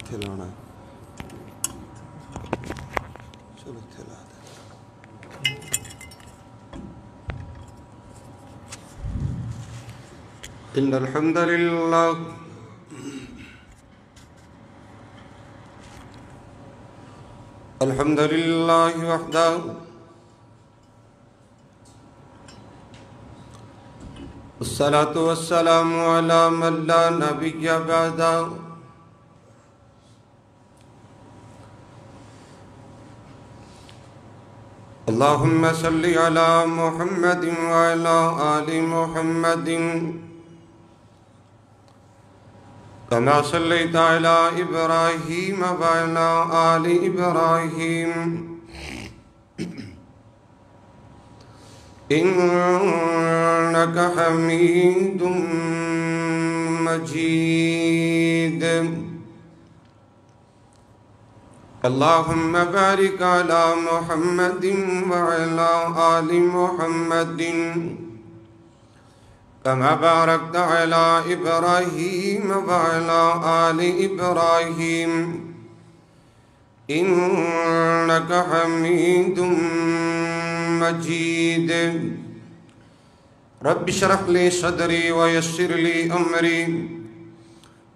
اتھے لانا ہے چلو اتھے لا دیں ان الحمد للہ الحمد للہ وحدہ الصلاة والسلام على من لا نبي بعده اللهم صل على محمد وعلى آل محمد كما صليت على إبراهيم وعلى آل إبراهيم إنك حميد مجيد اللهم بارك على محمد وعلى آل محمد كما باركت على إبراهيم وعلى آل إبراهيم إنك حميد مجيد رب اشرح لي صدري ويسر لي أمري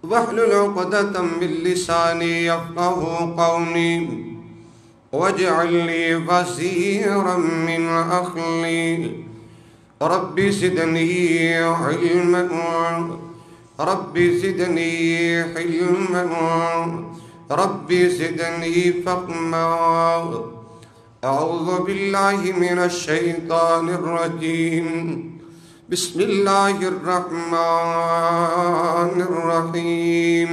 واحلل عقدة من لساني يفقهوا قولي واجعل لي وزيرا من أهلي رب زدني علما رب زدني حلما رب زدني فهما أعوذ بالله من الشيطان الرجيم بسم الله الرحمن الرحيم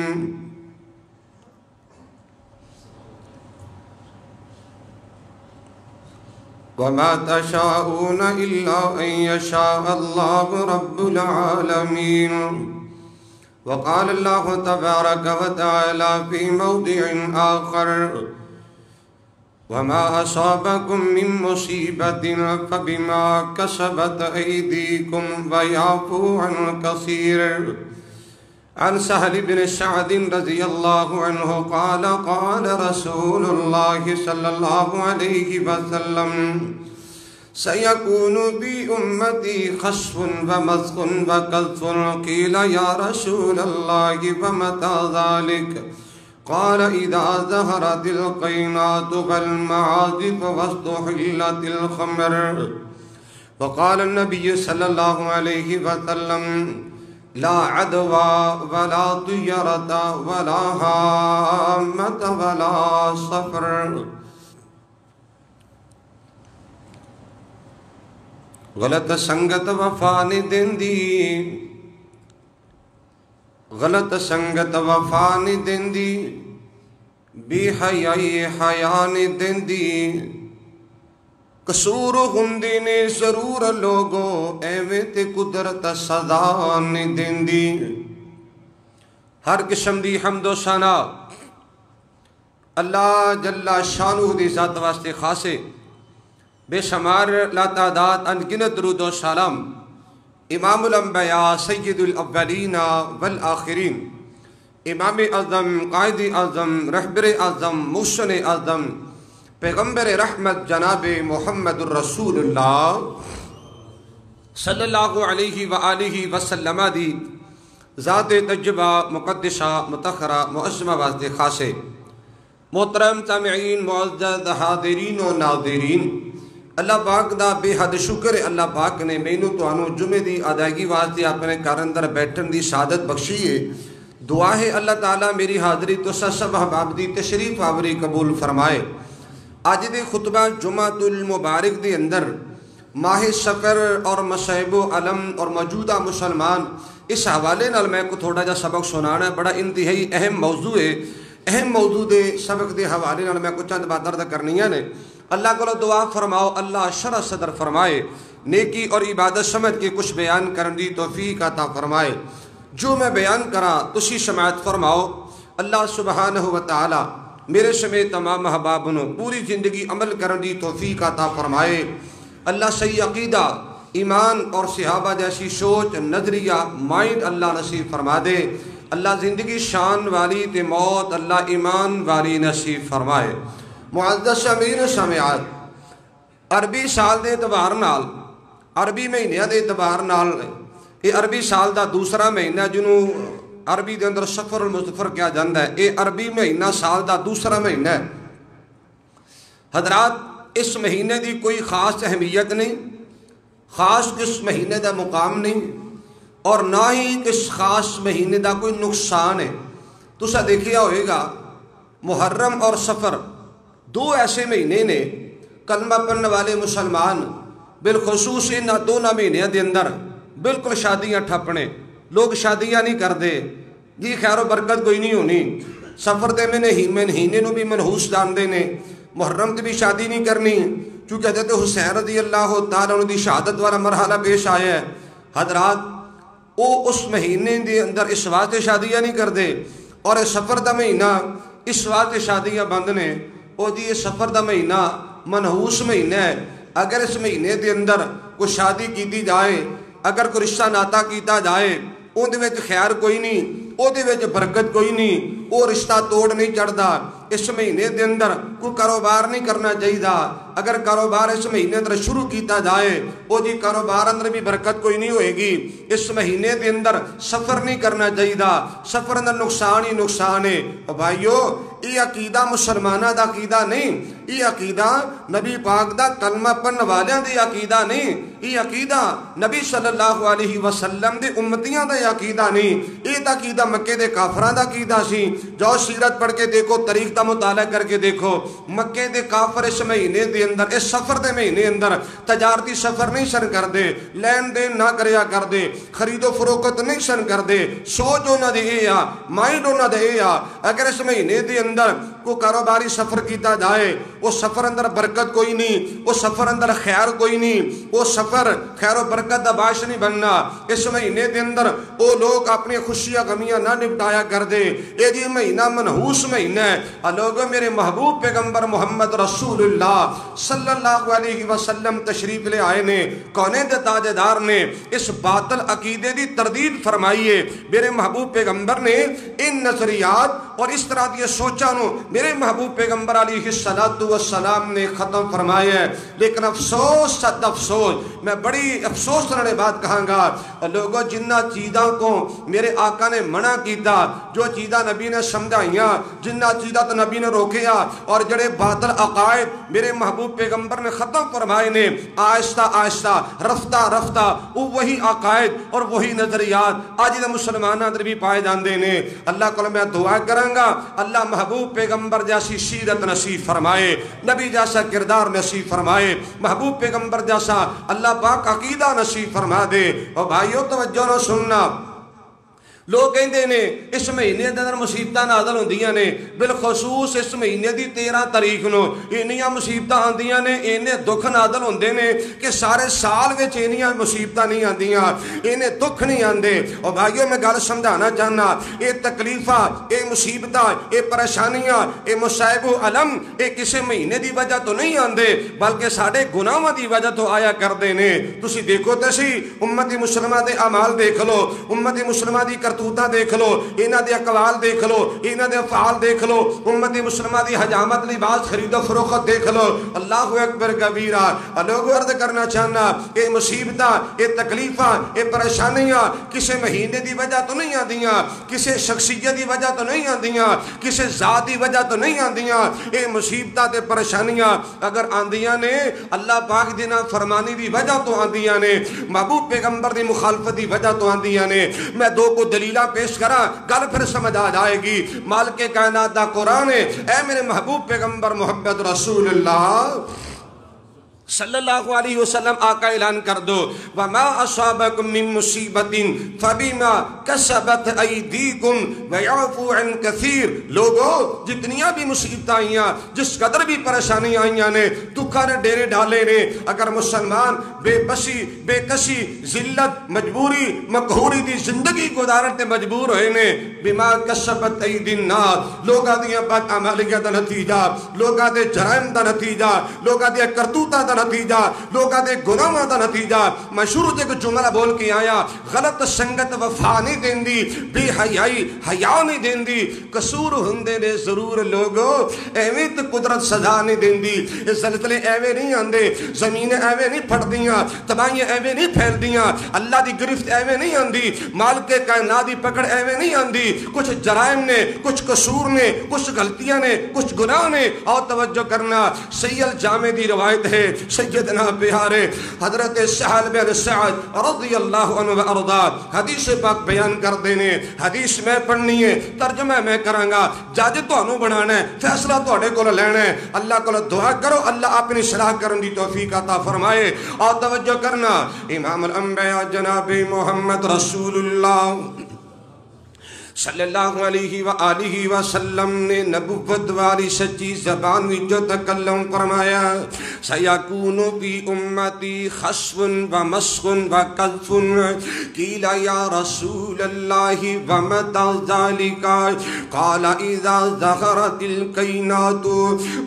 وما تشاءون إلا أن يشاء الله رب العالمين وقال الله تبارك وتعالى في موضع آخر وما أصابكم من مصيبة فبما كسبت أيديكم ويعفو عن كثير عن سهل بن سعد رضي الله عنه قال قال رسول الله صلى الله عليه وسلم سيكون بأمتي خسف ومسخ وقذف قيل يا رسول الله ومتى ذلك قال إذا ظهرت القينات والمعازف واستحلت الخمر وقال النبي صلى الله عليه وسلم لا عدوى ولا طيرة ولا هامة ولا صفر غلط سنگت وفا نہیں دیندی غلط سنگت وفا نہیں دیندی بے حیائی حیا نہیں دیندی قصور ہندی نے ضرور لوگو ایویں تے قدرت سزا نہیں دیندی ہر قسم دی حمد و ثنا اللہ جل شانہ دی ذات واسطے خاصے بے شمار لا تعداد انگنت درود و سلام امام الانبیاء سید الاولین والآخرین امام اعظم قائد اعظم رہبر اعظم موشن اعظم پیغمبر رحمت جناب محمد الرسول اللہ صلی اللہ علیہ وآلہ وسلم دی ذات تجبہ مقدسہ متخرہ معظمہ واسطے خاصے محترم سامعین معزز حاضرین و ناظرین اللہ پاک دا بے حد شکر ہے اللہ پاک نے مینو تو آنو جمعے دی ادائیگی واسطے اپنے کار اندر بیٹھن دی سعادت بخشی ہے دعا ہے اللہ تعالیٰ میری حاضری تو سب احباب دی تشریف آوری قبول فرمائے آج دے خطبہ جمعۃ المبارک دے اندر ماہ سفر اور مصائب و علم اور موجودہ مسلمان اس حوالے نال میں کو تھوڑا جا سبق سنانا ہے بڑا انتہائی اہم موضوع ہے اہم موضوع دے سبق دے حوالے نال میں کو چند بات درد کرنی ہے اللہ کو دعا فرماؤ اللہ شرح صدر فرمائے نیکی اور عبادت سمجھ کے کچھ بیان کرن دی توفیق عطا فرمائے جو میں بیان کرا تسی سماعت فرماؤ اللہ سبحانہ وتعالی میرے سمیت تمام احباب نو پوری زندگی عمل کرن دی توفیق عطا فرمائے اللہ صحیح عقیدہ ایمان اور صحابہ جیسی سوچ نظریہ مائنڈ اللہ نصیب فرما دے اللہ زندگی شان والی تے موت اللہ ایمان والی نصیب فرمائے۔ معزز شامعین سماعت، عربی سال دے اعتبار نال، عربی مہینہ دے اعتبار نال، یہ عربی سال دا دوسرا مہینہ جنہوں عربی دے اندر سفر المظفر کیا جاندہ ہے، یہ عربی مہینہ سال دا دوسرا مہینہ ہے۔ حضرات اس مہینے دی کوئی خاص اہمیت نہیں، خاص اس مہینے دا مقام نہیں، اور نہ ہی اس خاص مہینے دا کوئی نقصان ہے۔ تو سا دیکھیا ہوئے گا محرم اور سفر دو ایسے مہینے نے کلمہ پڑھنے والے مسلمان بالخصوص ان دونوں مہینے دے اندر بالکل شادیاں ٹھپنے، لوگ شادیاں نہیں کر دے جی خیر و برکت کوئی نہیں ہونی، سفر دے مہینے نو بھی منحوس جان دے نے، محرم تے بھی شادی نہیں کرنی کیونکہ حضرت حسین رضی اللہ تعالیٰ عنہ دی شہادت والا مرحلہ پیش آیا ہے۔ حضرات وہ اس مہینے دے اندر اس واسطے شادیاں نہیں کر دے، اور اس سفر دا مہینہ اس واسطے شادیاں بند نے، وہ جی یہ سفر دا مہینہ منحوس مہینہ ہے، اگر اس مہینے دے اندر کوئی شادی کیتی جائے، اگر کوئی رشتہ ناتا کیتا جائے، اون دے وچ خیر کوئی نہیں، او دے وچ برکت کوئی نہیں، وہ رشتہ توڑ نہیں چڑھدا۔ اس مہینے دے اندر کوئی کاروبار نہیں کرنا چاہیے، اگر کاروبار اس مہینے اندر شروع کیتا جائے وہ جی کاروبار اندر بھی برکت کوئی نہیں ہوئے گی۔ اس مہینے دے اندر سفر نہیں کرنا چاہیے، سفر اندر نقصان ہی نقصان ہے۔ اور بھائیو یہ عقیدہ مسلمانہ دا عقیدہ نہیں، یہ عقیدہ نبی پاک دا کلمہ پڑھن والیاں دی عقیدہ نہیں، یہ عقیدہ نبی صلی اللہ علیہ وسلم دے امتیاں دا عقیدہ نہیں، یہ تا عقیدہ مکے دے کافراں دا عقیدہ سی۔ جو سیرت پڑھ کے دیکھو، تاریخ دا مطالعہ کر کے دیکھو، مکے دے کافر اس مہینے دے اندر، اس سفر دے مہینے اندر تجارتی سفر نہیں سن کر دے، لین دین نہ کریا کر دے، خرید و فروخت نہیں سن کر دے۔ سوچ ہونا دے اے آ، مائنڈ ہونا دے اے آ، اگر اس مہینے دے اندر کو کاروباری سفر کیتا جائے، وہ سفر اندر برکت کوئی نہیں، وہ سفر اندر خیر کوئی نہیں، وہ سفر خیر و برکت دا باعث نہیں بننا۔ اس مہینے دے اندر وہ لوگ اپنی خوشیاں غمیاں نہ نپٹایا کر دے، اے جی مہینہ منحوس مہینہ ہے۔ لوگوں میرے محبوب پیغمبر محمد رسول اللہ صلی اللہ علیہ وسلم تشریف لے آئے نے، کونے دے تاجدار نے اس باطل عقیدے دی تردید فرمائیے۔ میرے محبوب پیغمبر نے ان نظریات اور اس طرح دی سوچاں نو میرے محبوب پیغمبر علیہ السلام نے ختم فرمایا ہے۔ لیکن افسوس صد افسوس، میں بڑی افسوس کرنے بات کہاں گا، لوگوں جنہ چیزاں کو میرے آقا نے منع کیتا، جو چیزاں نبی نے سمجھائیاں، جنہ چیزاں تو نبی نے روکیا، اور جڑے باطل عقائد میرے محبوب پیغمبر نے ختم فرمائے نے، آہستہ آہستہ رفتہ رفتہ وہی عقائد اور وہی نظریات آج دے مسلمانوں اندر بھی پائے جاندے نے۔ اللہ کو میں دعا کروں گا اللہ محبوب پیغمبر جیسی سیرت نصیب فرمائے، نبی جیسا کردار نصیب فرمائے، محبوب پیغمبر جیسا اللہ پاک عقیدہ نصیب فرما دے۔ اور بھائیو توجہ نہ سننا، لوگ کہندے نے اس مہینے دے اندر مصیبتاں نازل ہوندیاں نے، بالخصوص اس مہینے دی 13 تاریخ نو انیاں مصیبتاں آندیاں نے، اینے دکھ نازل ہوندے نے کہ سارے سال وچ انیاں مصیبتاں نہیں آندیاں، اینے دکھ نہیں آندے۔ اور بھائیو میں گل سمجھانا چاہنا، اے تکلیفاں، اے مصیبتاں، اے پریشانیاں، اے مصائب و علم اے کسے مہینے دی وجہ تو نہیں آندے بلکہ ساڈے گناہاں دی وجہ تو آیا کردے نے۔ تسی دیکھو تے سی امت مسلمہ دے اعمال دیکھ لو، امت مسلمہ دی کرتوتاں دیکھ لو، انہاں دے اقوال دیکھ لو، انہاں دے افعال دیکھ لو، امت مسلمہ دی حجامت لباس خرید و فروخت دیکھ لو۔ اللہ اکبر کبیرہ۔ لوگوں عرض کرنا چاہنا، اے مصیبتاں، اے تکلیفاں، اے پریشانیاں کسے مہینے دی وجہ تو نہیں آندیاں، کسے شخصیت دی وجہ تو نہیں آندیاں، کسے ذات دی وجہ تو نہیں آندیاں۔ اے مصیبتاں تے پریشانیاں اگر آندیاں نے اللہ پاک دی نافرمانی دی وجہ تو آندیاں نے، محبوب پیغمبر دی مخالفت دی وجہ تو آندیاں نے۔ میں دو کو دلیلہ پیش کرا، گل پھر سمجھ آ جائے گی۔ مالک کائنات دا قرآن ہے، اے میرے محبوب پیغمبر محمد رسول اللہ صلی اللہ علیہ وسلم آقا اعلان کر دو، وَمَا أَصَابَكُم مِّن مُّصِيبَةٍ فَبِمَا كَسَبَتْ أَيْدِيكُمْ وَيَعْفُو عَن كَثِيرٍ۔ لوگو جتنیاں بھی مصیبتیں آئیاں، جس قدر بھی پریشانی آئیاں نے، دکھاں نے ڈیرے ڈالے نے، اگر مسلمان بے بسی، بے کسی، ذلت، مجبوری، مقہوری دی زندگی گزارتے مجبور ہوئے نے، بِمَا كَسَبَتْ أَيْدِي النَّاسِ، لوگاں دیاں بد عملیاں دا نتیجہ، لوگاں دے جرائم دا نتیجہ، لوگاں دے کرتوتاں دا نتیجہ لوگاں دے گناہاں دا نتیجہ میں شروع تے ایک جملہ بول کے آیا غلط سنگت وفا نہیں دیندی بے حیائی حیا نہیں دیندی قصور ہوندے نے ضرور لوگو ایویں تے قدرت سزا نہیں دیندی زلزلے ایویں نہیں آندے زمینیں ایویں نہیں پھٹدیاں تباہیاں ایویں نہیں پھیلدیاں اللہ دی گرفت ایویں نہیں آندی مالک کائنات دی پکڑ ایویں نہیں آندی کچھ جرائم نے کچھ قصور نے کچھ غلطیاں نے کچھ گناہ نے اور توجہ کرنا صحیح الجامع دی روایت ہے سیدنا پیارے حضرت سہل بن سعد رضی اللہ عنہ وارضا حدیث پاک بیان کر دینے حدیث میں پڑھنی ہے ترجمہ میں کراں گا جج تانوں بنانا ہے فیصلہ تواڈے کول لینا ہے اللہ کول دعا کرو اللہ اپنی صلاح کرن دی توفیق عطا فرمائے اور توجہ کرنا امام الانبیاء جناب محمد رسول اللہ صلی اللہ علیہ وآلہ وسلم نے نبوت والی سچی زبان میں جو تکلم فرمایا سیکون فی امتی خسف و مسخ و قذف قیل یا رسول اللہ ومتى ذلك قال اذا ظہرت الکینات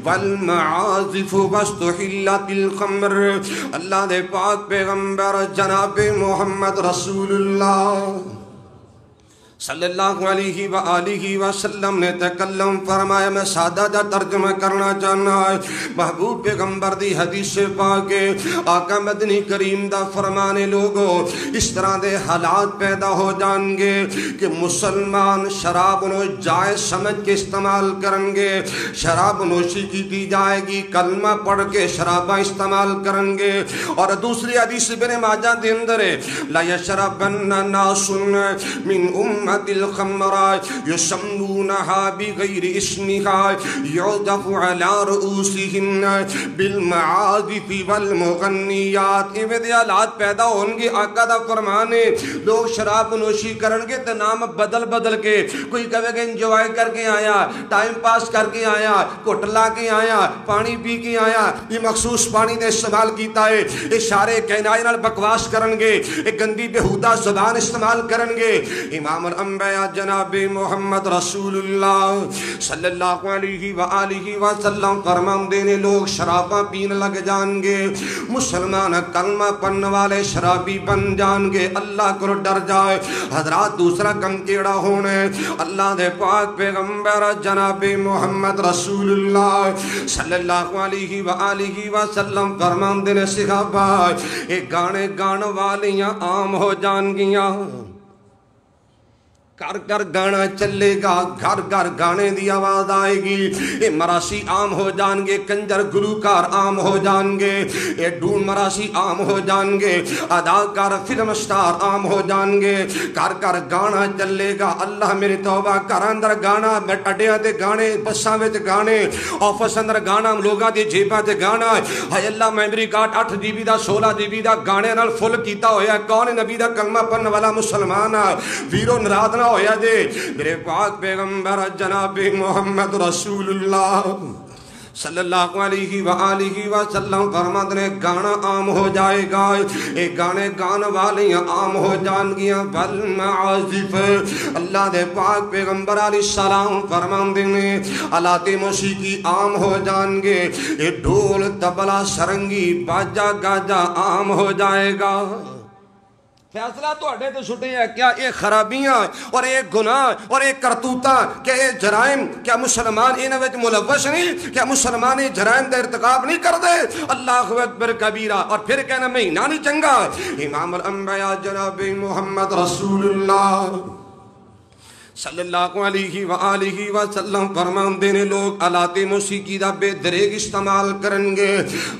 والمعازف واستحلت الخمر اللہ دے پاک پیغمبر جناب محمد رسول اللہ صلی اللہ علیہ وآلہ وسلم نے تکلم فرمایا میں سادہ دا ترجمہ کرنا چاہنا ہے محبوب پیغمبر دی حدیث پاک آقا مدنی کریم دا فرمانے لوگو اس طرح دے حالات پیدا ہو جان گے کہ مسلمان شراب نوش جائز سمجھ کے استعمال کریں گے شراب نوشی کی دی جائے گی کلمہ پڑھ کے شرابہ استعمال کریں گے اور دوسری حدیث بن ماجہ دے اندر ہے لا یشربن ناس من امت الخمر يسمونها بغير اسمها يعطف على رؤوسهم بالمعازف والمغنيات ایویں حالات پیدا ہون گے آقا دا فرمان ہے لوگ شراب نوشی کرن گے تے نام بدل بدل کے کوئی کہے گا انجوائے کر کے آیا ٹائم پاس کر کے آیا گھٹ لا کے آیا پانی پی کے آیا یہ مخصوص پانی نے استعمال کیتا ہے اشارے کہنائی نال بکواس کرن گے ایک گندی بےہودہ زبان استعمال کرن گے امام الانبیاء جناب محمد رسول اللہ صلی اللہ علیہ وآلہ وسلم فرمان دینے لوگ شرابہ پین لگ جان گے مسلمان کلمہ پڑھنے والے شرابی بن جان گے اللہ کو ڈر جائے حضرات دوسرا کم کیڑا ہونے اللہ دے پاک پیغمبر جناب محمد رسول اللہ صلی اللہ علیہ وآلہ وسلم فرمان دینے صحابہ ایک گانے گان والیاں عام ہو جان گیاں گھر گھر گانا چلے گا گھر گھر گانے دی آواز آئے گی یہ مراسی عام ہو جان گے کنجر گلوکار عام ہو جان گے یہ ڈون مراسی عام ہو جان گے اداکار فلم سٹار عام ہو جان گے گھر گھر گانا چلے گا اللہ میری توبہ گھر اندر گانا اڈیاں تے گانے بساں وچ گانے آفس اندر گانا لوگاں دی جیباں تے گانا ہائے اللہ میموری کارڈ 8 جی بی دا 16 جی بی دا گانے نال فل کیتا ہویا کون نبی دا کلمہ پڑھن والا مسلمان ویرو ناراض نہ ہویا جے میرے پاک پیغمبر جناب محمد رسول اللہ صلی اللہ علیہ وآلہ وسلم فرماتے ہیں گانا عام ہو جائے گا ایک گانے گان والیاں عام ہو جان گیاں بالمعازف اللہ دے پاک پیغمبر علیہ السلام فرماتے ہیں آلات موسیقی عام ہو جان گے یہ ڈھول تبلا سرنگی باجا گاجا عام ہو جائے گا فیصلہ تو اڈے تو چھٹے ہیں کیا یہ خرابیاں اور ایک گناہ اور ایک کرتوتاں کیا یہ جرائم کیا مسلمان انہاں وچ ملوث نہیں کیا مسلمان یہ جرائم دا ارتکاب نہیں کر دے اللہ اکبر کبیرہ اور پھر کہنا مہینہ نہیں چنگا امام الانبیاء جناب محمد رسول اللہ صلی اللہ علیہ وآلہ وسلم فرمان دینے لوگ آلات موسیقی دا بے دریگ استعمال کرن گے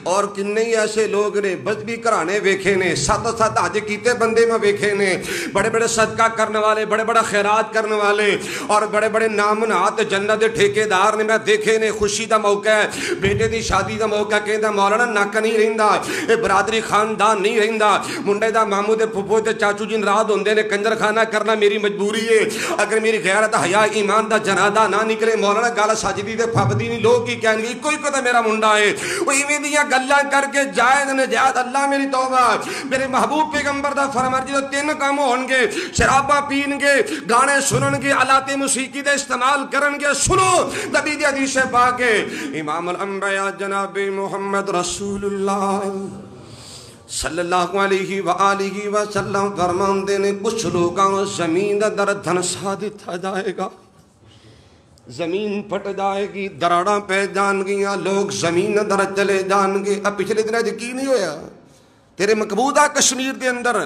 اور کنے ایسے لوگ نے بجبی کرانے ویکھے نے ساتھ ساتھ آج کیتے بندے میں ویکھے نے بڑے بڑے صدقہ کرنے والے بڑے بڑے خیرات کرنے والے اور بڑے بڑے نامنات جنت ٹھیکے دار نے میں دیکھے نے خوشی دا موقع ہے بیٹے دی شادی دا موقع کہندا مولانا نک نہیں رہندا اے برادری خاندان نہیں رہندا منڈے دا مامو دے پھپھو تے چاچو جی ناراض ہوندے نے کنجر خانہ کرنا میری مجبوری ہے اگر میری غیرت حیا ایمان دا جنازہ نہ نکلے مولانا گل سجدی تے پھبدی نہیں لوگ کی کہن گے کوئی تے میرا منڈا ہے وہ ایویں دیاں گلاں کر کے جائز نجائز اللہ میری توبہ میرے محبوب پیغمبر دا فرمان جدوں تین کام ہون گے شراباں پین گے گانے سنن گے آلات موسیقی دے استعمال کرن گے سنو نبی دی حدیث پاک ہے امام الانبیاء جناب محمد رسول اللہ صلی اللہ علیہ وآلہ وسلم فرماندے نے کچھ لوگاں زمین دا در دھنسا دتا جائے گا زمین پھٹ جائے گی دراڑاں پہ جان گیاں لوگ زمین در چلے جان گے اب پچھلے دن یقین نہیں ہویا تیرے مقبوضہ کشمیر دے اندر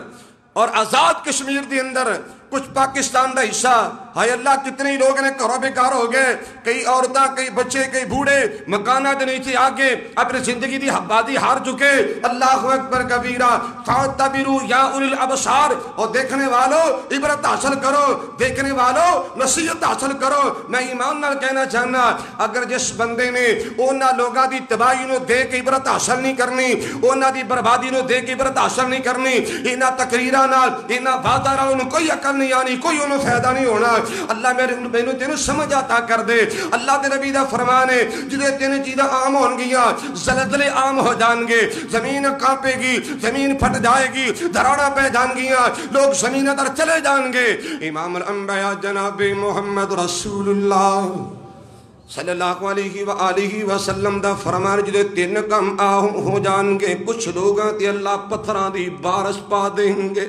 اور آزاد کشمیر دے اندر کچھ پاکستان دا حصہ ہائے اللہ کتنے ہی لوگ نے گھروں بیکار ہو گئے کئی عورتاں کئی بچے کئی بوڑھے مکانات نیچے آگے اپنی زندگی دی آبادی ہار چکے اللہ اکبر کبیرہ فاعتبروا یا اولی الابصار اور دیکھنے والوں عبرت حاصل کرو دیکھنے والوں نصیحت حاصل کرو میں ایمان نال کہنا چاہنا اگر جس بندے نے اونا لوگاں دی تباہی نو دیکھ کے عبرت حاصل نہیں کرنی اونا دی بربادی نو دیکھ کے عبرت حاصل نہیں کرنی اینا تقریراں نال اینا وعدہ نال کوئی عقل نہیں آنی کوئی انہوں فائدہ نہیں ہونا اللہ میرے تینوں سمجھ آتا کر دے اللہ دے نبی دا فرمان ہے جدے تینوں چیزیں عام ہون گیا زلزلے عام ہو جان گے زمین کانپے گی زمین پھٹ جائے گی دراڑا پہ جان گیا لوگ زمین در چلے جان گے امام الانبیاء جناب محمد رسول اللہ صلی اللہ علیہ وآلہ وسلم دا فرمان جدے تین کم ہو جان گے کچھ لوگاں تے اللہ پتھراں دی بارش پا دیں گے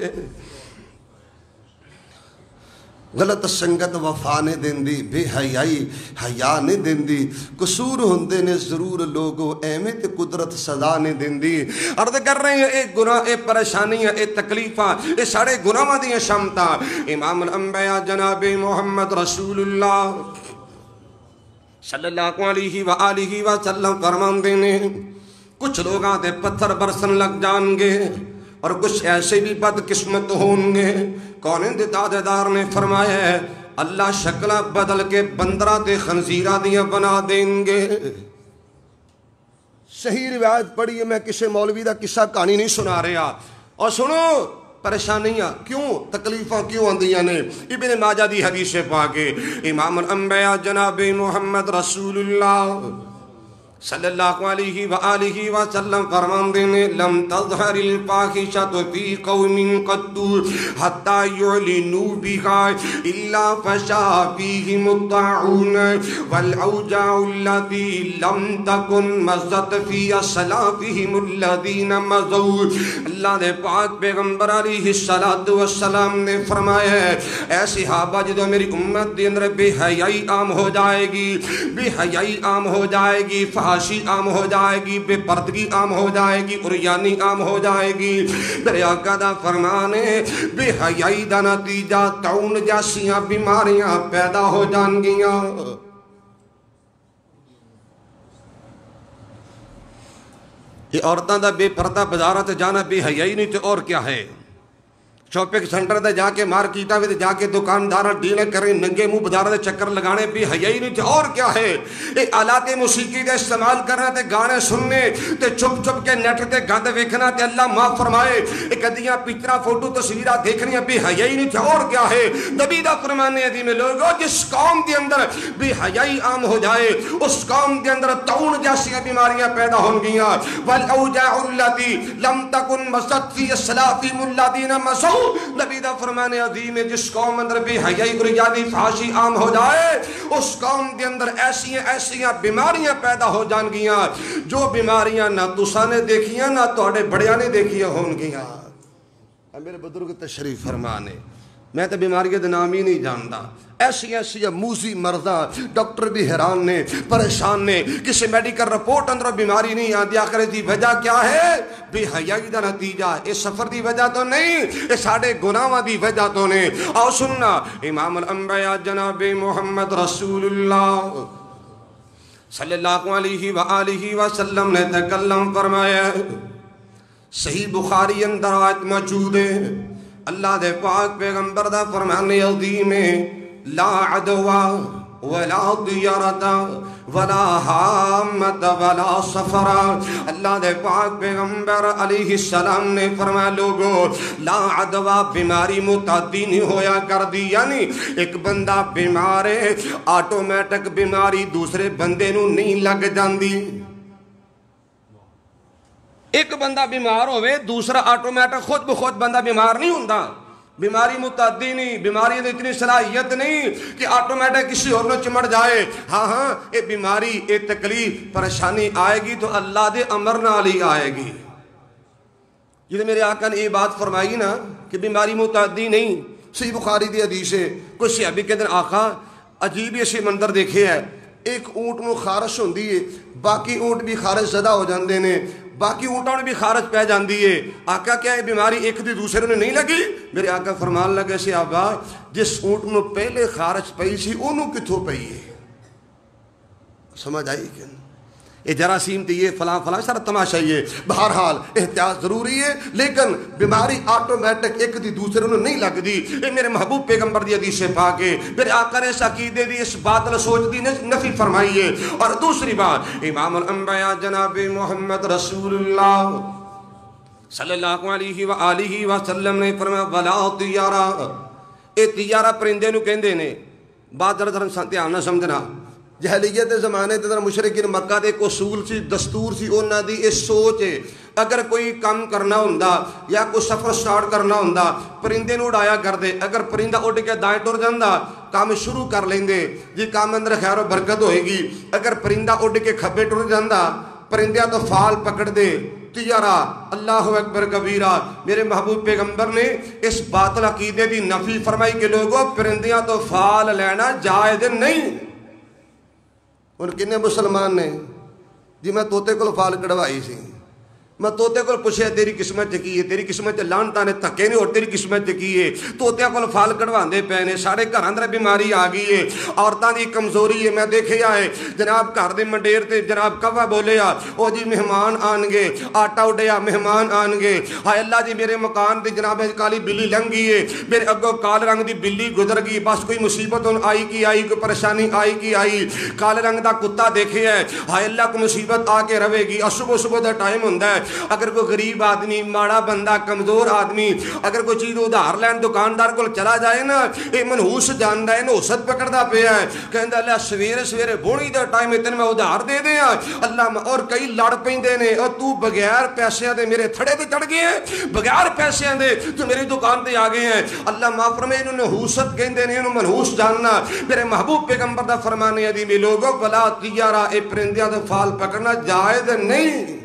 غلط سنگت وفا نے دین دی بے حیائی حیا نے دین دی قصور ہوندے نے ضرور لوگو ایمیں تے قدرت سزا نے دین دی عرض کر رہے ہیں ایک گناہ ایک پریشانیاں ایک تکلیفاں ایک ساڑے گناہ دیاں شامتا امام الانبیاء جناب محمد رسول اللہ صلی اللہ علیہ وآلہ وسلم فرمان دینے کچھ لوگاں تے پتھر برسن لگ جان گے اور کچھ ایسے بھی بد قسمت ہوں گے کونیں دے دادار نے فرمایا ہے اللہ شکلہ بدل کے بندرہ تے خنزیرہ دیا بنا دیں گے صحیح روایت پڑھی ہے میں کسی مولوی دا قصہ کہانی نہیں سنا رہا اور سنو پریشانیاں کیوں تکلیفاں کیوں آندیاں نے ابن ماجہ دی حدیث پاکے امام الانبیاء جناب محمد رسول اللہ صلی اللہ علیہ وآلہ وسلم فرمان دینے لم تظہر الفاحشۃ فی قوم قط حتی یعلنوا بها الا فشا فیہم الطاعون والاوجاع التي لم تکن مزت فی اسلافہم الذین مضوا اللہ نے پاک پیغمبر علیہ السلام نے فرمایا ہے اے صحابہ جدو میری امت دے اندر بے حیائی عام ہو جائے گی بے حیائی عام ہو جائے گی فحاشی عام ہو جائے گی بے پردگی عام ہو جائے گی عریانی عام ہو جائے گی میرے آقا دا فرمان ہے بے حیائی دا نتیجہ طاعون جیسیاں بیماریاں پیدا ہو جان گیاں یہ عورتاں دا بے پردہ بازارات جانا بے حیائی نہیں تو اور کیا ہے شاپنگ سینٹر دے جا کے مارکیٹاں وچ جا کے دکاندار ڈیل کریں ننگے منہ بازار دے چکر لگانے بھی حیائی نہیں تے اور کیا ہے اے آلات موسیقی دا استعمال کرنا تے گانے سننے تے چھپ چھپ کے نیٹ تے گند ویکھنا تے اللہ معاف فرمائے اے کدیاں پکچراں فوٹو تصویراں دیکھنیاں بھی حیائی نہیں تے اور کیا ہے نبی دا فرمان ہے عظیم لوگو جس قوم دے اندر بھی حیائی عام ہو جائے اس قوم دے اندر طاعون جیسی بیماریاں پیدا ہون گیاں والاوجاع التي لم تكن مست في اسلافهم الذين مضوا نبی دا فرمان عظیم ہے جس قوم اندر بے حیائی عریانی فحاشی عام ہو جائے اس قوم دے اندر ایسیاں بیماریاں پیدا ہو جان گیاں جو بیماریاں نہ تساں نے دیکھیاں نہ تواڈے بڑیاں نے دیکھیاں ہون گیاں میرے بزرگ تشریف فرمانے میں تو بیماریاں دے نام ہی نہیں جانتا ایسی موذی مرضاں ڈاکٹر بھی حیران نے پریشان نے کسی میڈیکل رپورٹ اندر بیماری نہیں آتی آخر دی وجہ کیا ہے بے حیائی دا نتیجہ اس سفر دی وجہ تو نہیں یہ ساڑھے گناہاں دی وجہ تو نہیں آؤ سننا امام الانبیاء جناب محمد رسول اللہ صلی اللہ علیہ وآلہ وسلم نے تکلم فرمایا صحیح بخاری اندر آیت موجود ہے اللہ دے پاک پیغمبر دا فرمان عظیم ہے لا عدوا ولا طیارتا ولا حامت ولا سفرا۔ اللہ دے پاک پیغمبر علیہ السلام نے فرمایا لوگو لا عدوہ بیماری متعدی نہیں ہویا کر دی، یعنی ایک بندہ بیمار ہے آٹومیٹک بیماری دوسرے بندے نو نہیں لگ جاندی۔ ایک بندہ بیمار ہوئے دوسرا آٹومیٹک خود بخود بندہ بیمار نہیں ہوندہ۔ بیماری متعدی نہیں، بیماری نے اتنی صلاحیت نہیں کہ آٹومیٹک کسی اور نے چمڑ جائے۔ ہاں یہ بیماری یہ تکلیف پریشانی آئے گی تو اللہ دے امر نال ہی آئے گی۔ یہ میرے آقا نے یہ بات فرمائی نا کہ بیماری متعدی نہیں، صحیح بخاری دی حدیث ہے۔ کوئی صحابی کہتے ہیں آقا عجیب ایسے منظر دیکھے ہے، ایک اونٹ نو خارش ہوندی ہے باقی اونٹ بھی خارش زدہ ہو جاندے نے، باقی اونٹوں نے بھی خارج پہ جاندی ہے۔ آقا کیا ہے بیماری ایک دی دوسرے نے نہیں لگی؟ میرے آقا فرمان لگے سے آبا جس اونٹ میں پہلے خارج پئی سی انہوں کتھوں پئی ہے؟ سمجھ آئی کہ یہ جراثیم تھی یہ فلاں فلاں سارا تماشا یہ۔ بہرحال احتیاط ضروری ہے لیکن بیماری آٹومیٹک ایک دی دوسرے نے نہیں لگ دی۔ یہ میرے محبوب پیغمبر دی حدیث پاک ہے، میرے آقا نے اس عقیدے دی اس باطل سوچ دی نفی فرمائی ہے۔ اور دوسری بات امام الانبیاء جناب محمد رسول اللہ صلی اللہ علیہ وآلہ وسلم نے فرمایا ولا طیارہ، اے طیارہ پرندے نو کہندے نے۔ بات ذرا دھیان نہ سمجھنا، جہلیت زمانے تے مشرکین مکہ دے ایک اصول سی دستور سی انہاں دی اس سوچ ہے اگر کوئی کام کرنا ہوندا یا کوئی سفر سٹارٹ کرنا ہوندا پرندے نو اڑایا کر دے، اگر پرندہ اڑ کے دائیں ٹر جاندا کام شروع کر لیندے جی کام اندر خیر و برکت ہوئے گی، اگر پرندہ اڑ کے کھبے ٹر جاندا پرندیاں تو فال پکڑ دے طیارہ۔ اللہ اکبر کبیرہ۔ میرے محبوب پیغمبر نے اس باطل عقیدے دی نفی فرمائی کہ لوگوں پرندیاں تو فال لینا جائز نہیں۔ ان کنے مسلمان نے جی میں توتے کو فال کڑوائی سی، میں توتے کو پوچھے تیری قسمت کی ہے، تیری قسمت لانتا نے تھکے نہیں اور تیری قسمت کی ہے، توتیاں کو فال کڑواندے پے نے، ساڑے گھر اندر بیماری آ گئی ہے، عورتاں دی کمزوری ہے۔ میں دیکھے آئے جناب گھر دے منڈیر تے جناب کوا بولے آ او جی مہمان آن گے، آٹا اڈیا مہمان آن گے، ہائے اللہ جی میرے مکان تے جناب کالی بلی لنگ گئی ہے، میرے اگوں کال رنگ دی بلی گزر گئی، بس کوئی مصیبت آئی کی آئی، کوئی پریشانی آئی کی آئی، کالے رنگ دا کتا دیکھے ہے، ہائے اللہ کو مصیبت آ کے رہے گی۔ صبح صبح دا ٹائم ہوندا ہے، اگر کوئی غریب آدمی ماڑا بندہ کمزور آدمی اگر کوئی چیز ادھار لین دکاندار کو چلا جائے نا یہ منحوس جاندا ہے، نحوست پکڑدا پیا ہے، کہندا اللہ سویرے سویرے بوڑی دا ٹائم اتنے میں ادھار دے دیں اللہ، اور کئی لڑ پیندے نے اور تو بغیر پیسے دے میرے تھڑے تے چڑھ گئے ہیں، بغیر پیسے دے تو میری دکان تے آ گئے ہیں۔ اللہ معاف فرمائے انہوں نے نحوست کہندے نے، انہوں منحوس جاننا۔ میرے محبوب پیغمبر دا فرمان ہے دی لوگوں ولا طیارہ اے پرندیاں دے فال پکڑنا جائز نہیں۔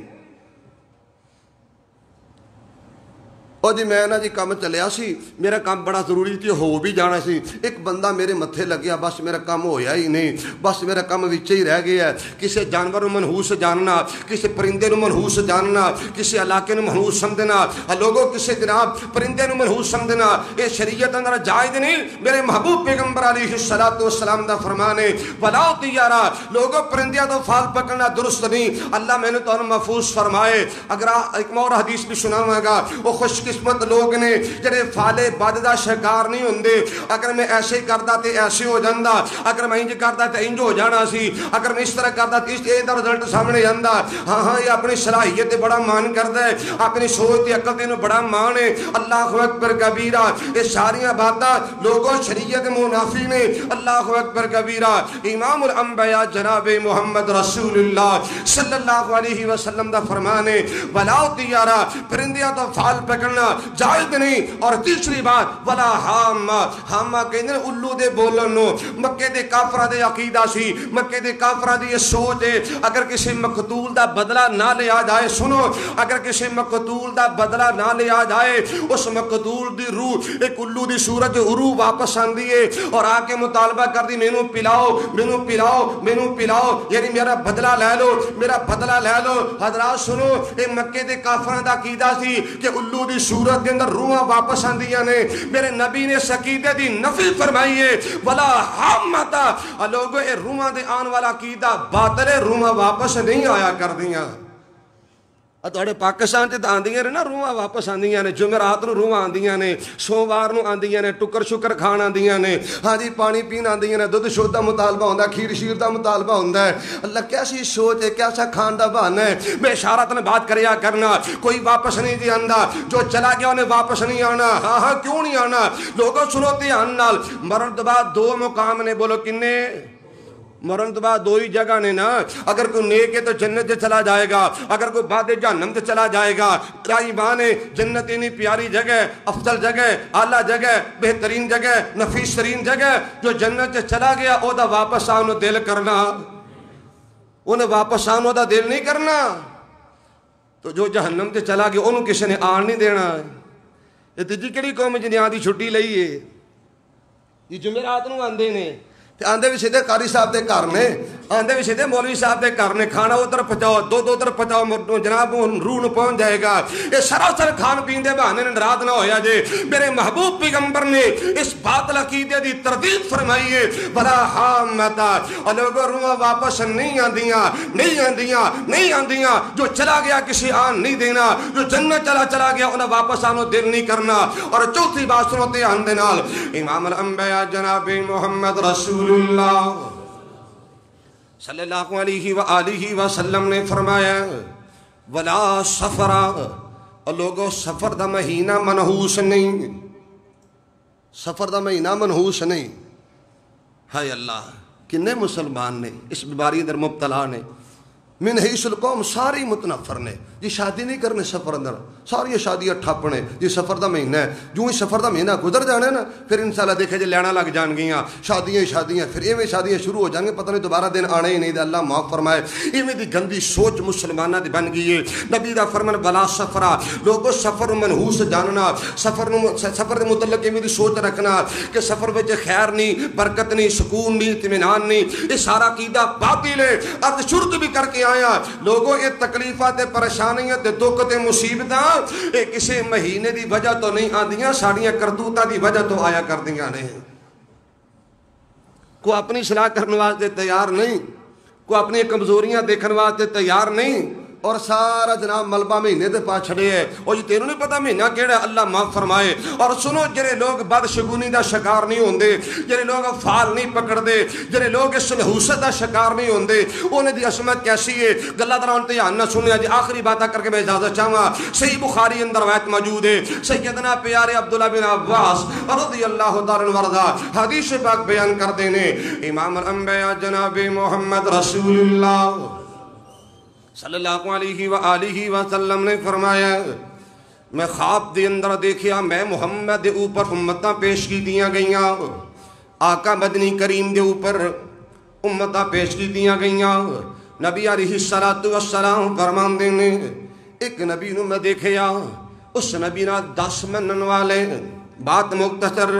اور جی میں نا جی کام چلیا سی، میرا کام بڑا ضروری تھی ہو بھی جانا سی، ایک بندہ میرے متھے لگیا بس میرا کام ہویا ہی نہیں، بس میرا کام وچے ہی رہ گیا ہے۔ کسی جانور نو منحوس جاننا، کسی پرندے نو منحوس جاننا، کسی علاقے نو منحوس سمجھنا، لوگوں کسی جناب پرندے نو منحوس سمجھنا یہ شریعت اندر جائز نہیں۔ میرے محبوب پیغمبر علیہ السلام دا فرمان ہے ولا طیارہ، لوگوں پرندیاں تو فال پکڑنا درست نہیں۔ اللہ میں نے تو محفوظ فرمائے۔ اگر ایک اور حدیث بھی سناواں گا، وہ خوش قسمت لوگ نے جڑے فالے بد دا شکار نہیں ہوندے۔ اگر میں ایسے کردا تے ایسے ہو جاندا، اگر میں انج کردا تے انج ہو جانا سی، اگر میں اس طرح کردا تے اس دا رزلٹ سامنے آندا۔ ہاں یہ اپنی صلاحیت تے بڑا مان کردا ہے، اپنی سوچ تے عقل تے نو بڑا مان ہے۔ اللہ اکبر کبیرہ۔ یہ ساریاں باتاں لوگوں شریعت منافی نے۔ اللہ اکبر کبیرہ۔ امام الانبیاء جناب محمد رسول اللہ صلی اللہ علیہ وسلم دا فرمان ہے ولا طیارہ، پرندیاں تو فال پکڑنا جائز نہیں۔ اور تیسری بات ولا حامہ، حامہ کہندے الو دے بولن نو۔ مکے دے کافراں دے عقیدہ سی، مکے دے کافراں دی یہ سوچ ہے اگر کسی مقتول دا بدلہ نہ لیا جائے، سنو اگر کسی مقتول دا بدلہ نہ لیا جائے اس مقتول دی روح ایک الو دی صورت روح واپس آندی ہے اور آ کے مطالبہ کر دی مینوں پلاؤ مینوں پلاؤ مینوں پلاؤ، یعنی میرا بدلہ لے لو میرا بدلہ لے لو۔ حضرات سنو یہ مکے دے کافراں دا عقیدہ سی کہ الو دی صورت کے اندر روحاں واپس آندیاں نے۔ میرے نبی نے عقیدے دی نفی فرمائی ہے ولا حامتا، لوگوں اے روحاں دے آن والا عقیدہ باطل ہے، روحاں واپس نہیں آیا کر دیاں۔ تھوڑے پاکستان تے آندیاں نے نا روحاں واپس آندیاں نے، جمعرات نو روحاں آندیاں نے، سوموار نو آندیاں نے، ٹکر شکر کھان آندیاں نے، ہاں جی پانی پین آندیاں نے، دودھ شودھ دا مطالبہ ہوندا، کھیر شیر دا مطالبہ ہوندا ہے۔ اللہ کیسی سوچ ہے، کیسا کھان دا بہانہ ہے۔ بے اشارت نے بات کریا کرنا، کوئی واپس نہیں جی آندا، جو چلا گیا انہیں واپس نہیں آنا۔ ہاں ہاں کیوں نہیں آنا؟ لوگوں سنو دھیان نال، مرن تو بعد دو مقام نے، بولو کنے؟ مرن تو بعد دو ہی جگہ نے نا۔ اگر کوئی نیک ہے تو جنت سے چلا جائے گا، اگر کوئی باد جہنم سے چلا جائے گا۔ کیا ایمان ہے؟ جنت اتنی پیاری جگہ، افضل جگہ، اعلیٰ جگہ، بہترین جگہ، نفیس ترین جگہ۔ جو جنت سے چلا گیا او دا واپس آنے دل کرنا، انہیں واپس آنے دا دل نہیں کرنا۔ تو جو جہنم سے چلا گیا انہوں کسی نے آن نہیں دینا۔ یہ تیجی کیڑی قوم جنہیں آدھی چھٹی لئی ہے؟ یہ جمعرات نو آندے نے، آندے بھی سیدھے قاری صاحب دے گھر نے، آندے بھی سیدھے مولوی صاحب دے گھر نے، کھانا ادھر پہنچاؤ، دودھ ادھر پہنچاؤ، جناب روح نو پہنچ جائے گا۔ یہ سراسر کھان پین دے بہانے نے ناراض نہ ہویا جے۔ میرے محبوب پیغمبر نے اس باطل عقیدے دی تردید فرمائی ہے، بلا حامتا، اور لوگوں روحاں واپس نہیں آندیاں، نہیں آندیاں، نہیں آندیاں۔ جو چلا گیا کسی آن نہیں دینا، جو جنت چلا گیا انہیں واپس آنو دل نہیں کرنا۔ اور چوتھی بات سنو دھیان دے نال، امام الانبیاء جناب محمد رسول اللہ صلی اللہ علیہ وآلہ وسلم نے فرمایا ولا سفر، اور لوگوں سفر دا مہینہ منحوس نہیں، سفر دا مہینہ منحوس نہیں۔ ہائے اللہ کنے مسلمان نے اس بیماری اندر مبتلا نے، من حیث القوم ساری متنفر نے جی شادی نہیں کرنے سفر اندر، ساری شادیاں ٹھاپنے جی سفر دا مہینہ ہے۔ جو ہی سفر دا مہینہ گزر جانا ہے نا پھر انشاءاللہ دیکھے جی لینا لگ جان گیاں، شادیاں پھر ایویں شادیاں شروع ہو جائیں گے، پتہ نہیں دوبارہ دن آنے ہی نہیں دے، اللہ معاف فرمائے۔ ایویں دی گندی سوچ مسلمانہ دی بن گئی ہے۔ نبی دا فرمان بلا سفرہ، لوگوں سفر منحوس جاننا، سفر دے متعلق ایویں دی سوچ رکھنا کہ سفر وچ خیر نہیں، برکت نہیں، سکون نہیں، اطمینان نہیں، یہ سارا عقیدہ باطل ہے۔ اب شرط بھی کر کے آیا لوگوں یہ تکلیفات پریشانیاں تے دکھ تے مصیبتاں یہ کسی مہینے دی وجہ تو نہیں آندیاں، ساڑیاں کرتوتاں دی وجہ تو آیا کر دیاں نے۔ کوئی اپنی اصلاح کرنے واسطے تیار نہیں، کوئی اپنی کمزوریاں دیکھنے واسطے تیار نہیں، اور سارا جناب ملبہ مہینے دے پاس چھڑے ہے۔ اور یہ تینوں نہیں پتا مہینہ کیڑا، اللہ معاف فرمائے۔ اور سنو جنہیں لوگ بدشگونی دا شکار نہیں ہوندے، جنہیں لوگ فال نہیں پکڑ دے، جنہیں لوگ اس نحوست دا شکار نہیں ہوندے، انہیں دی عظمت کیسی ہے۔ گلہ دران تیان نہ سنیا جی آخری باتہ کر کے میں اجازت چاہوں۔ صحیح بخاری اندر روایت موجود ہے، سیدنا پیارے عبداللہ بن عباس رضی اللہ تعالیٰ عنہ حدیث پاک بیان کر دینے، امام الانبیاء جناب محمد رسول اللہ صلی اللہ علیہ وآلہ وسلم نے فرمایا میں خواب دے اندر دیکھیا میں محمد دے اوپر امتاں پیش کی دیاں گئیاں، آقا مدنی کریم دے اوپر امتاں پیش کی دیاں گئیاں۔ نبی علیہ السلام فرمان دینے ایک نبی نو میں دیکھیا، اس نبی نا 10 منن والے، بات مختصر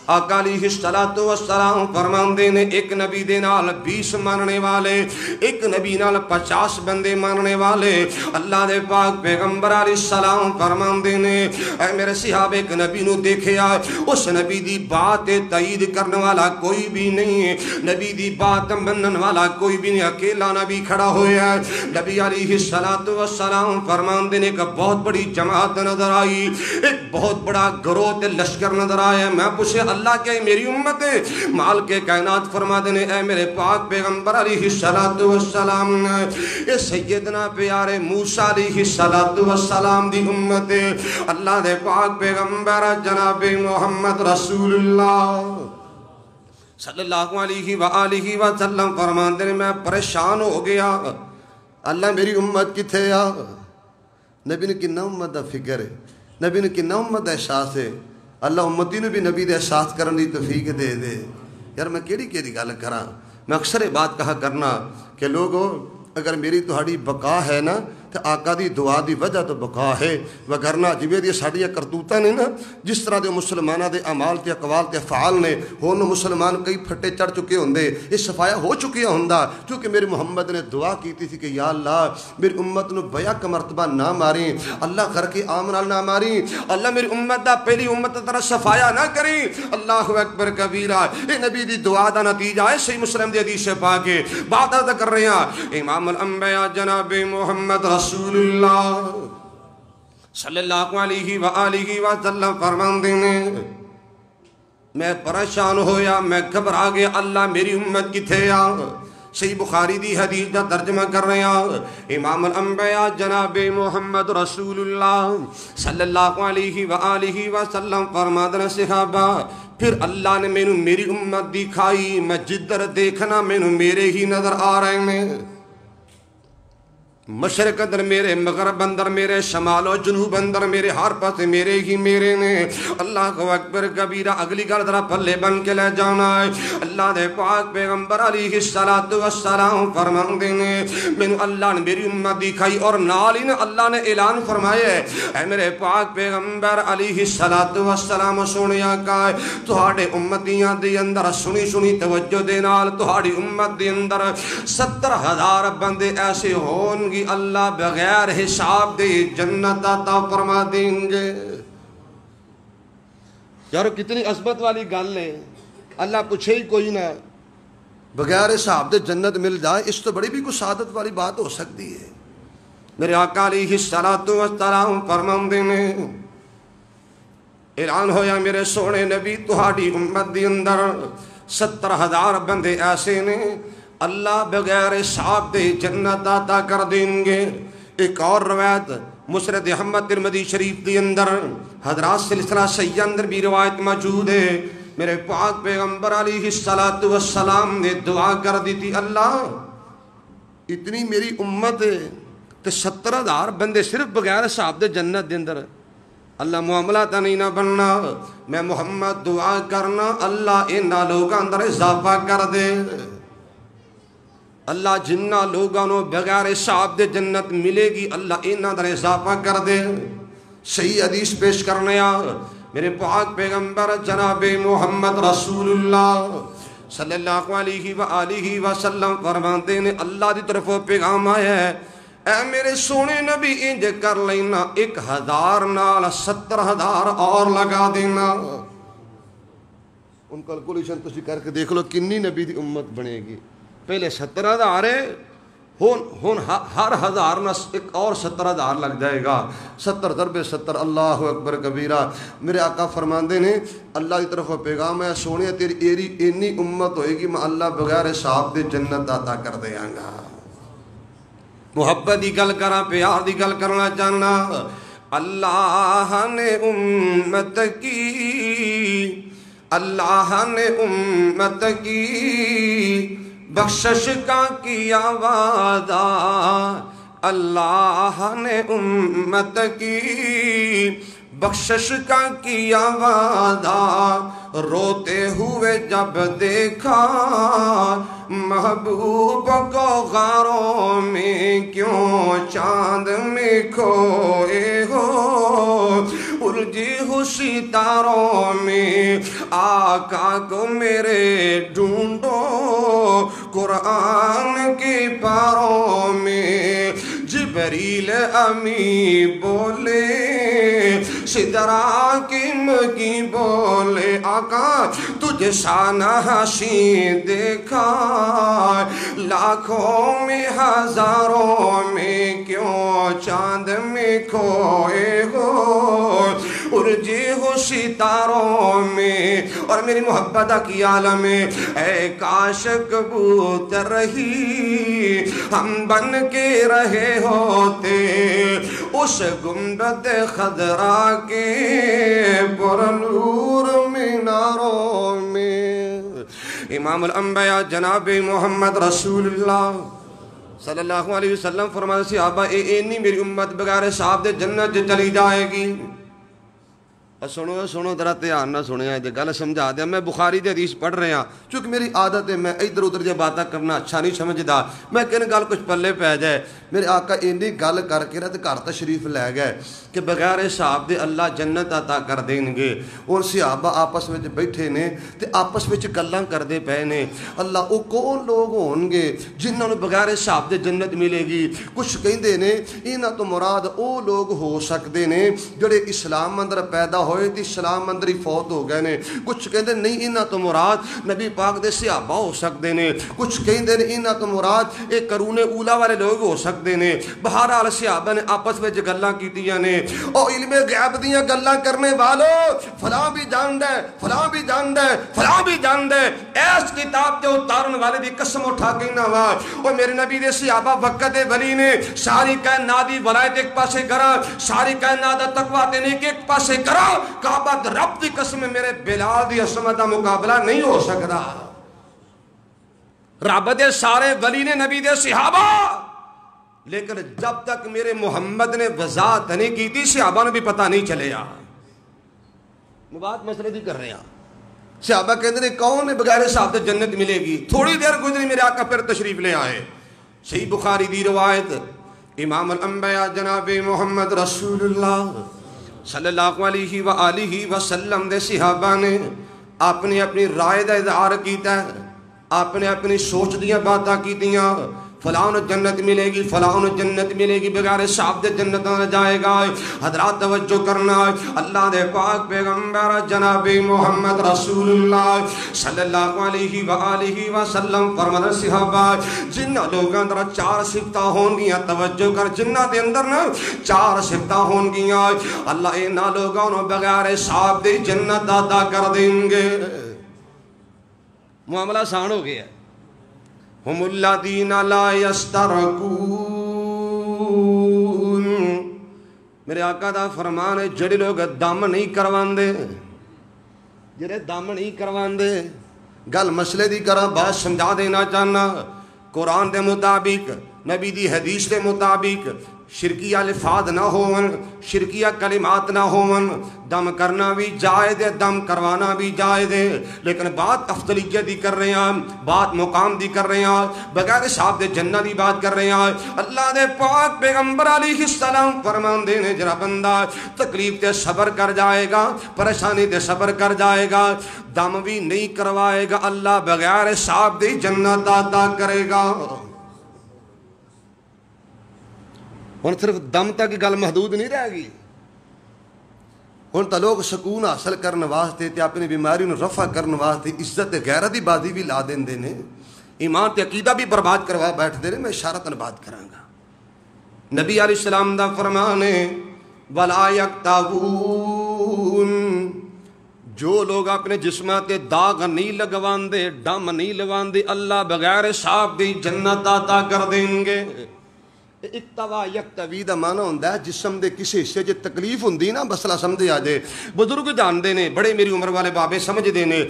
آقا علیہ السلام فرمان دینے ایک نبی دے نال 20 ماننے والے، ایک نبی نال 50 بندے ماننے والے۔ اللہ دے پاک پیغمبر علیہ السلام فرمان دینے اے میرے صحابہ ایک نبی نو دیکھیا، اس نبی دی بات تائید کرنے والا کوئی بھی نہیں ہے، نبی دی بات منن والا کوئی بھی نہیں، اکیلا نبی کھڑا ہویا ہے۔ نبی علیہ السلام فرمان دینے کا بہت بڑی جماعت نظر آئی، ایک بہت بڑا گروہ تے لشکر نظر آیا۔ میں پوچھے اللہ کیا میری امت ہے؟ مال کے کائنات فرما دینے اے میرے پاک پیغمبر علیہ السلام اے سیدنا پیارے موسیٰ علیہ السلام دی امت ہے۔ اللہ دے پاک پیغمبر جناب محمد رسول اللہ صلی اللہ علیہ وآلہ وسلم فرمان دینے میں پریشان ہو گیا، اللہ میری امت کتھے آ؟ نبی نے کنہ امت دا فکر ہے، نبی نے کنہ امت دا احساس ہے، اللہ امتی نے بھی نبی دے احساس کرن دی توفیق دے دے۔ یار میں کیڑی گل کراں، میں اکثر یہ بات کہا کرنا کہ لوگو اگر میری تہاڑی بقا ہے نا تو آقا دی دعا دی وجہ تو بقا ہے، وگرنہ جویں دی ساڈیاں کرتوتاں نے نا جس طرح دے مسلماناں دے اعمال تے اقوال تے افعال نے ہن مسلمان کئی پھٹے چڑھ چکے ہوندے، یہ صفایا ہو چکیا ہوندا کیونکہ میرے محمد نے دعا کیتی تھی کہ یا اللہ میری امت نو بیک مرتبہ نہ ماری، اللہ کر کے عام نال نہ ماری، اللہ میری امت دا پہلی امت طرح صفایا نہ کری۔ اللہ اکبر کبیرہ، یہ نبی دی دعا دا نتیجہ ہے۔ صحیح مسلم دی حدیث پاک ہے، بات کر رہے ہیں امام الانبیاء جناب محمد رسول اللہ صلی اللہ علیہ وآلہ وسلم فرماندے نے میں پریشان ہویا، میں گھبرا گیا، اللہ میری امت کتھے آ؟ صحیح بخاری دی حدیث دا ترجمہ کر رہے ہیں امام الانبیاء جناب محمد رسول اللہ صلی اللہ علیہ وآلہ وسلم فرماتے ہیں صحابہ پھر اللہ نے مینوں میری امت دکھائی، میں جدھر دیکھنا مینوں میرے ہی نظر آ رہے ہیں، مشرق اندر میرے، مغرب اندر میرے، شمال و جنوب اندر میرے، ہر پاس میرے ہی میرے نے۔ اللہ کو اکبر کبیرہ۔ اگلی گل ذرا پلے بن کے لے جانا ہے۔ اللہ دے پاک پیغمبر علیہ السلام فرماندے نے مینوں اللہ نے میری امت دکھائی اور نال ہی اللہ نے اعلان فرمایا ہے اے میرے پاک پیغمبر علیہ السلام سونیا کا تہاڈے امتیاں دے اندر سنی توجہ دے نال تہاڈی امت دے اندر 70,000 بندے ایسے ہون گے اللہ بغیر حساب دے جنت عطا فرما دیں گے۔ یارو کتنی عظمت والی گل ہے، اللہ پوچھے ہی کوئی نہ، بغیر حساب دے جنت مل جائے، اس تو بڑی بھی کوئی سعادت والی بات ہو سکتی ہے۔ میرے آقا علیہ السلام فرماندے نے اعلان ہویا میرے سونے نبی تہاڈی امت دے اندر 70,000 بندے ایسے نے اللہ بغیر حساب دے جنت عطا کر دیں گے۔ ایک اور روایت مسند احمد ترمذی شریف کے اندر حضرات سلسلہ سیہ اندر بھی روایت موجود ہے، میرے پاک پیغمبر علیہ السلام نے دعا کر دی تھی اللہ اتنی میری امت ہے تے 70,000 بندے صرف بغیر حساب دے جنت دے اندر، اللہ معاملہ تا نہیں نہ بننا، میں محمد دعا کرنا اللہ انہاں لوگاں اندر اضافہ کر دے، اللہ جنہ لوگوں بغیر حساب دے جنت ملے گی اللہ انہاں اندر اضافہ کر دے۔ صحیح حدیث پیش کرنے آ میرے پاک پیغمبر جناب محمد رسول اللہ صلی اللہ علیہ وآلہ وسلم فرماتے نے اللہ دی طرف پیغام آیا ہے اے میرے سونے نبی انج کر لینا 1,000 نال 70,000 اور لگا دینا۔ ان کیلکولیشن تسی کر کے دیکھ لو کنی نبی دی امت بنے گی، پہلے 70,000 ہے ہون ہر 1,000 نہ ایک اور 70,000 لگ جائے گا، 70 ضرب 70 اللہ اکبر کبیرہ۔ میرے آقا فرماندے نے اللہ کی طرف پیغام ہے سونے تیری اینی امت ہوئے گی میں اللہ بغیر حساب دے جنت عطا کر دیاں گا۔ محبت دی گل کراں، پیار دی گل کرنا چاہنا، اللہ نے امت کی، اللہ نے امت کی بخشش کا کیا وعدہ، اللہ نے امت کی بخشش کا کیا وعدہ، روتے ہوئے جب دیکھا محبوب کو غاروں میں کیوں چاند میں کھوئے ہو، الجھی ہو ستاروں میں آقا کو میرے ڈھونڈو، قرآن کے پاروں میں جبریل امی بولے، سدرا کی بولے آقا تجھے شانہ حسین دیکھا، لاکھوں میں ہزاروں میں کیوں چاند میں کھوئے ہو، الجھے ہو ستاروں میں۔ اور میری محبت کی عالم میں اے کاش کبوتر رہی ہم بن کے رہے ہوتے اس گنبد خضرا کے پرنور میناروں میں۔ امام الانبیاء جناب محمد رسول اللہ صلی اللہ علیہ وسلم فرماتے صحابہ اینی میری امت بغیر حساب دے جنت چلی جائے گی۔ سنو ذرا دھیان نہ سنیا یہ گل سمجھا دیا، میں بخاری دی حدیث پڑھ رہا چونکہ میری عادت ہے میں ادھر ادھر جے باتیں کرنا اچھا نہیں سمجھدا، میں کن گل کچھ پلے پہ جائے، میرے آقا اینی گل کر کے تے گھر تشریف لے گئے کہ بغیر حساب دے اللہ جنت عطا کر دیں گے۔ اور صحابہ آپس میں بیٹھے نے تے آپس میں گلاں کردے پے نے اللہ او کون لوگ ہون گے جنہاں نوں بغیر حساب دے جنت ملے گی۔ کچھ کہندے نے انہاں تو مراد او لوگ ہو سکدے نے جڑے اسلام اندر پیدا ہوئے تھی سلام اندر ہی فوت ہو گئے نے. کچھ کہندے نہیں انہاں تو مراد نبی پاک دے صحابہ ہو سکتے نے, کچھ کہندے نے انہاں تو مراد ایک قرون اولا والے لوگ ہو سکتے نے. بہرحال صحابہ نے آپس وچ گلاں کیتیاں نے. او علم غیب دیاں گلاں کرنے والو فلاں بھی جاندا ہے, فلاں بھی جاندا ہے, فلاں بھی جاندا ہے. اس کتاب تے اتارن والے دی قسم اٹھا کے نہ وا او میرے نبی دے صحابہ وقت دے ولی نے. ساری کائنات دی ولایت ایک پاسے کرا, ساری کائنات دا تقوی تے نیکی ایک پاسے کرا. کعبہ رب دی قسم میرے بلال دی عظمت دا مقابلہ نہیں ہو سکدا. رب دے سارے ولی نے نبی دے صحابہ, لیکن جب تک میرے محمد نے وضاحت نہیں کی تھی صحابہ نے بھی پتہ نہیں چلیا. میں بات مسئلے دی کر رہے ہیں. صحابہ کہتے ہیں کون ہے بغیر حساب تے جنت ملے گی. تھوڑی دیر گزری میرے آقا پھر تشریف لے آئے. صحیح بخاری دی روایت امام الانبیاء جناب محمد رسول اللہ صلی اللہ علیہ وآلہ وسلم دے صحابہ نے اپنی اپنی رائے دا اظہار کیتا ہے, آپ نے اپنی سوچ دیاں باتاں کیتیاں. فلاں جنت ملے گی, فلاں جنت ملے گی, بغیر حساب دے جنت نہ جائے گا. حضرات توجہ کرنا, اللہ دے پاک پیغمبر جناب محمد رسول اللہ صلی اللہ علیہ وآلہ وسلم فرماتے صحابہ جنہ لوگاں اندر 4 صفتاں ہون گیاں, توجہ کر, جنہ دے اندر نا 4 صفتاں ہون گیاں اللہ انہاں لوگاں نوں بغیر حساب دے جنت عطا کر دیں گے. معاملہ آسان ہو گیا. ہم الذین لا یسترقون, میرے آقا دا فرمان ہے جڑے لوگ دم نہیں کرواندے, جڑے دم نہیں کرواندے. گل مسئلے دی کرا بات سمجھا دینا چاہنا. قرآن دے مطابق نبی دی حدیث دے مطابق شرکیہ الفاظ نہ ہون, شرکیہ کلمات نہ ہون. دم کرنا بھی جائز ہے, دم کروانا بھی جائز ہے, لیکن بات افضلیت دی کر رہے ہیں, بات مقام دی کر رہے ہیں, بغیر حساب دے جنت دی بات کر رہے ہیں. اللہ دے پاک پیغمبر علیہ السلام فرمان دینے جرا بندہ تکلیف تے صبر کر جائے گا, پریشانی تے صبر کر جائے گا, دم بھی نہیں کروائے گا, اللہ بغیر حساب دے جنت عطا کرے گا. ہن صرف دم تک گل محدود نہیں رہ گئی. ہن تو لوگ سکون حاصل کرنے واسطے تے اپنی بیماری نو رفع کرنے واسطے عزت غیرت دی بازی بھی لا دیندے نے, ایمان تے عقیدہ بھی برباد کروا بیٹھدے نے. میں اشارتاً بات کراں گا. نبی علیہ السلام دا فرمان ہے ولا یکتوون, جو لوگ اپنے جسماں تے داغ نہیں لگواندے, ڈم نہیں لگواندے, اللہ بغیر حساب دی جنت عطا کر دیں گے. اکتوا یکتوی دا معنی ہوندا ہے جسم دے کسی حصے جے تکلیف ہوندی نا, مسئلہ سمجھ آ جائے. بزرگ جاندے نے, بڑے میری عمر والے بابے سمجھدے نے.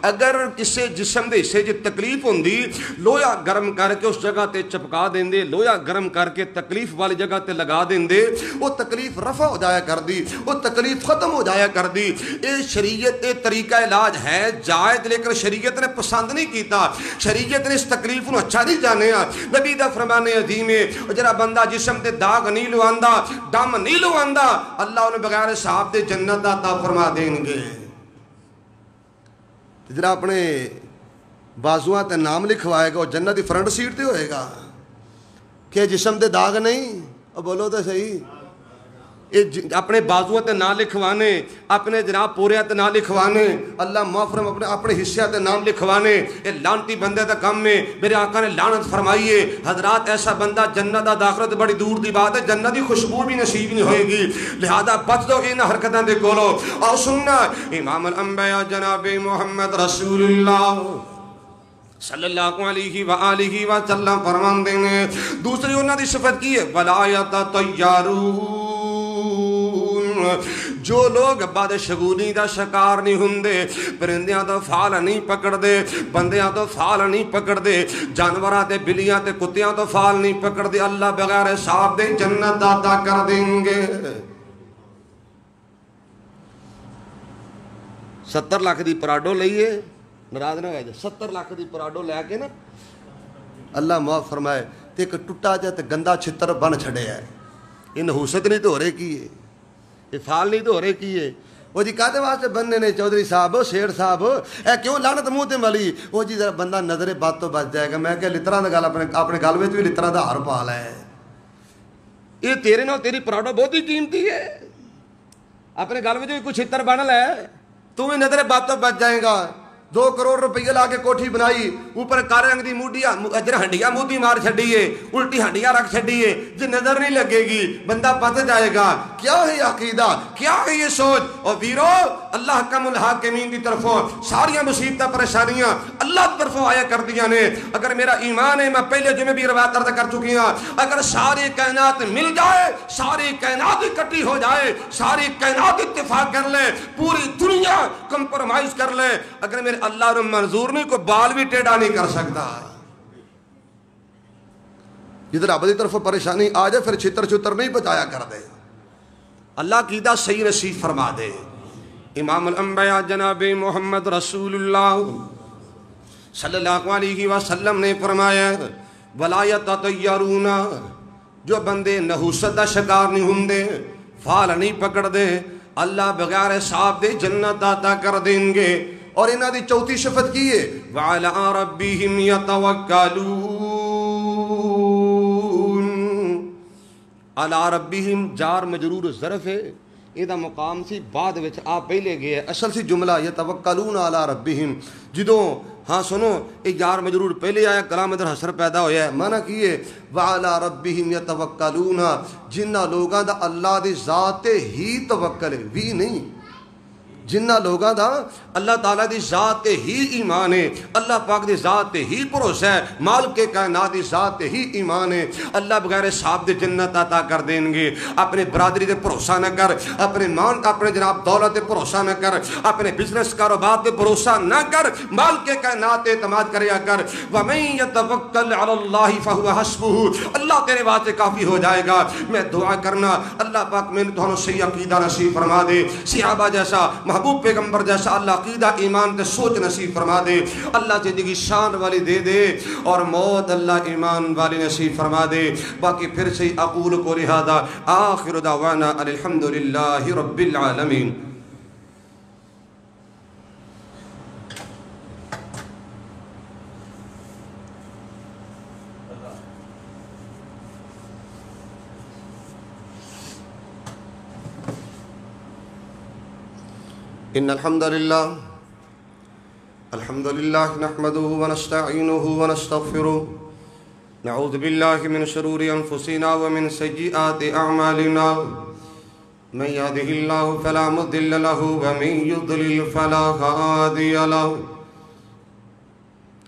اگر کسی جسم دے حصے جے تکلیف ہوندی, لویا گرم کر کے اس جگہ تے چپکا دیندے, لویا گرم کر کے تکلیف والی جگہ تے لگا دیندے, وہ تکلیف رفع ہو جایا کر دی, وہ تکلیف ختم ہو جایا کر دی. اے شریعت اے طریقہ علاج ہے جائز, لیکن شریعت نے پسند نہیں کیتا. شریعت نے اس تکلیف نو اچھا نہیں جانیا. نبی دا فرمان عظیم ہے جڑا بندہ جسم تے داغ نہیں لواندا, دم نہیں لواندا, اللہ انہیں بغیر حساب دے جنت عطا فرما دیں گے. جڑا اپنے بازواں تے نام لکھوائے گا وہ جنت دی فرنٹ سیٹ تے ہوئے گا. کہ جسم تے داغ نہیں, اب بولو تو صحیح. اپنے بازوؤں تے نام لکھوانے, اپنے جناب پوریاں تے نام لکھوانے, اللہ محفرم اپنے حصیاں تے نام لکھوانے, یہ لانتی بندے دا کم ہے. میرے آقا نے لعنت فرمائی ہے. حضرات ایسا بندہ جنت دا داخلت بڑی دور دی بات ہے, جنت دی خوشبو بھی نصیب نہیں ہوئے گی. لہذا بچ دو ان حرکتاں دے کولو. اور سننا امام الانبیاء جناب محمد رسول اللہ صلی اللہ علیہ وآلہ وسلم فرمان دینے. دوسری انہوں دی صفت کی ہے ولا یتطیرون, جو لوگ بد شگونی دا شکار نہیں ہوندے, پرندیاں تو فال نہیں پکڑ دے, بندیاں تو فال نہیں پکڑ دے, جانوراں تے بلیاں تے کتیاں تو فال نہیں پکڑ دے, اللہ بغیر حساب دے جنت عطا کر دیں گے. 70 لاکھ دی پراڈو لئیے, ناراض نہ ہوئے, 70 لاکھ دی پراڈو لے کے نا اللہ معاف فرمائے تے ایک ٹوٹا جا تے گندا چھتر بن چھڑے ہے. یہ نحوست نہیں تو رہے کی ہے, یہ فال نہیں تو رہے کی ہے. وہ جی کہتے واسطے بننے نے چودھری صاحب, شیر صاحب, اے کیوں لعنت منہ تے ملی. وہ جی ذرا بندہ نظر بات تو بچ جائے گا. میں کہ لتراں دا گل اپنے گل وچ بھی لتراں دا ہر پال ہے. یہ تیرے نال تیری پراڈو بہت ہی قیمتی ہے. اپنے گل میں کوئی چھتر بن لے تو بھی نظر بات تو بچ جائے گا 2 کروڑ روپیہ لا کے کوٹھی بنائی اوپر کالے رنگ دی موڈیاں اجر ہنڈیاں مودی مار چھڈیے الٹی ہنڈیاں رکھ چھڈیے جی نظر نہیں لگے گی بندہ بچ جائے گا کیا ہے عقیدہ کیا ہے یہ سوچ اور ویرو اللہ کم الحاکمین کی طرفوں ساری مصیبتیں پریشانیاں اللہ کی طرفوں آیا کر دیا نے اگر میرا ایمان ہے میں پہلے جمعے بھی روایت عرض کر چکی ہوں اگر ساری کائنات مل جائے ساری کائنات اکٹھی ہو جائے ساری کائنات اتفاق کر لے پوری دنیا کمپرومائز کر لے اگر میرے اللہ نے منظور نہیں کو بال بھی ٹیڑھا نہیں کر سکتا جدھر رب دی طرف پریشانی آ جائے پھر چھتر چھتر نہیں بچایا کر دے اللہ قیدہ صحیح نصیب فرما دے امام الانبیاء جناب محمد رسول اللہ صلی اللہ علیہ وسلم نے فرمایا وَلَا يَتَطَيَّرُونَ جو بندے نحوست دا شکار نہیں ہوندے فال نہیں پکڑ دے اللہ بغیر حساب دے جنت عطا کر دیں گے اور انہاں دی چوتھی صفت کی ہے وَعَلَىٰ رَبِّهِمْ يَتَوَكَّلُونَ عَلَىٰ رَبِّهِمْ جار مجرور ظرف ہے یہ مقام سی بعد وچ آپ پہلے گئے اصل سی جملہ یتوکلون علی ربہم جدوں ہاں سنو ایک جار مجرور پہلے آیا کلام ادھر حسر پیدا ہویا ہے معنی کی ہے وعلی ربہم یتوکلون جنہ لوگاں دا اللہ دی ذات ہی توکل ہے وی نہیں جنہ لوگاں دا اللہ تعالیٰ دی ذات ہی ایمان ہے اللہ پاک دی ذات ہی بھروسہ ہے مالک کائنات دی ذات ہی ایمان ہے اللہ بغیر حساب دے جنت عطا کر دیں گے اپنے برادری دے بھروسہ نہ کر اپنے مان اپنے جناب دولت دے بھروسہ نہ کر اپنے بزنس کاروبار دے بھروسہ نہ کر مالک کائنات اعتماد کریا کر وَمَن يَتَوَكَّلْ عَلَى اللَّهِ فَهُوَ حَسْبُهُ اللہ تیرے واسطے کافی ہو جائے گا میں دعا کرنا اللہ پاک میں نے تمہیں صحیح عقیدہ نصیب فرما دے صحابہ جیسا محبوب پیغمبر جیسا اللہ عقیدہ ایمان تے سوچ نصیب فرما دے اللہ زندگی شان والی دے دے اور موت اللہ ایمان والی نصیب فرما دے باقی پھر سے اقول کو لہذا آخر دعوانا الحمدللہ رب العالمین ان الحمد لله نحمده ونستعينه ونستغفره نعوذ بالله من شرور انفسنا ومن سيئات اعمالنا من يهده الله فلا مضل له ومن يضلل فلا هادي له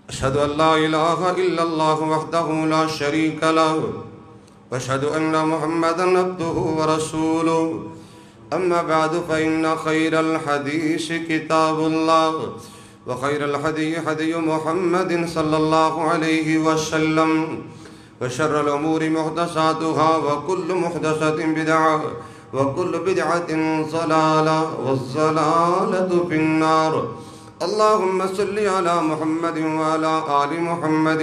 اشهد ان لا اله الا الله وحده لا شريك له واشهد ان محمدا عبده ورسوله أما بعد فإن خير الحديث كتاب الله وخير الهدي هدي محمد صلى الله عليه وسلم وشر الأمور محدثاتها وكل محدثة بدعة وكل بدعة ضلالة والضلالة في النار اللهم صل على محمد وعلى آل محمد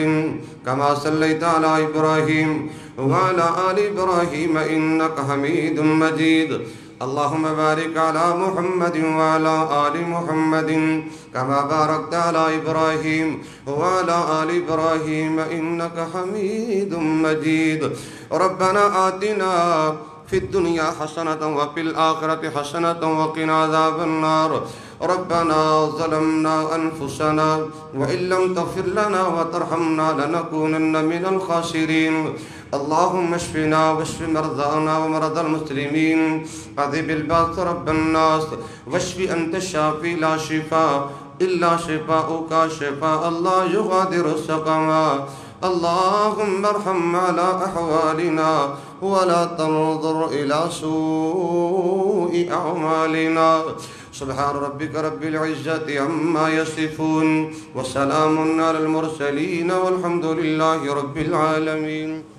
كما صليت على إبراهيم وعلى آل إبراهيم إنك حميد مجيد اللهم بارك على محمد وعلى آل محمد كما باركت على إبراهيم وعلى آل إبراهيم إنك حميد مجيد ربنا آتنا في الدنيا حسنة وفي الآخرة حسنة وقنا عذاب النار ربنا ظلمنا أنفسنا وإن لم تغفر لنا وترحمنا لنكونن من الخاسرين اللهم اشفنا واشف مرضانا ومرضى المسلمين اذهب الباس رب الناس واشف أنت الشافي لا شفاء إلا شفاؤك شفاء لا يغادر سقما اللهم ارحم على أحوالنا ولا تنظر إلى سوء أعمالنا سبحان ربك رب العزة عما يصفون وسلام على المرسلين والحمد لله رب العالمين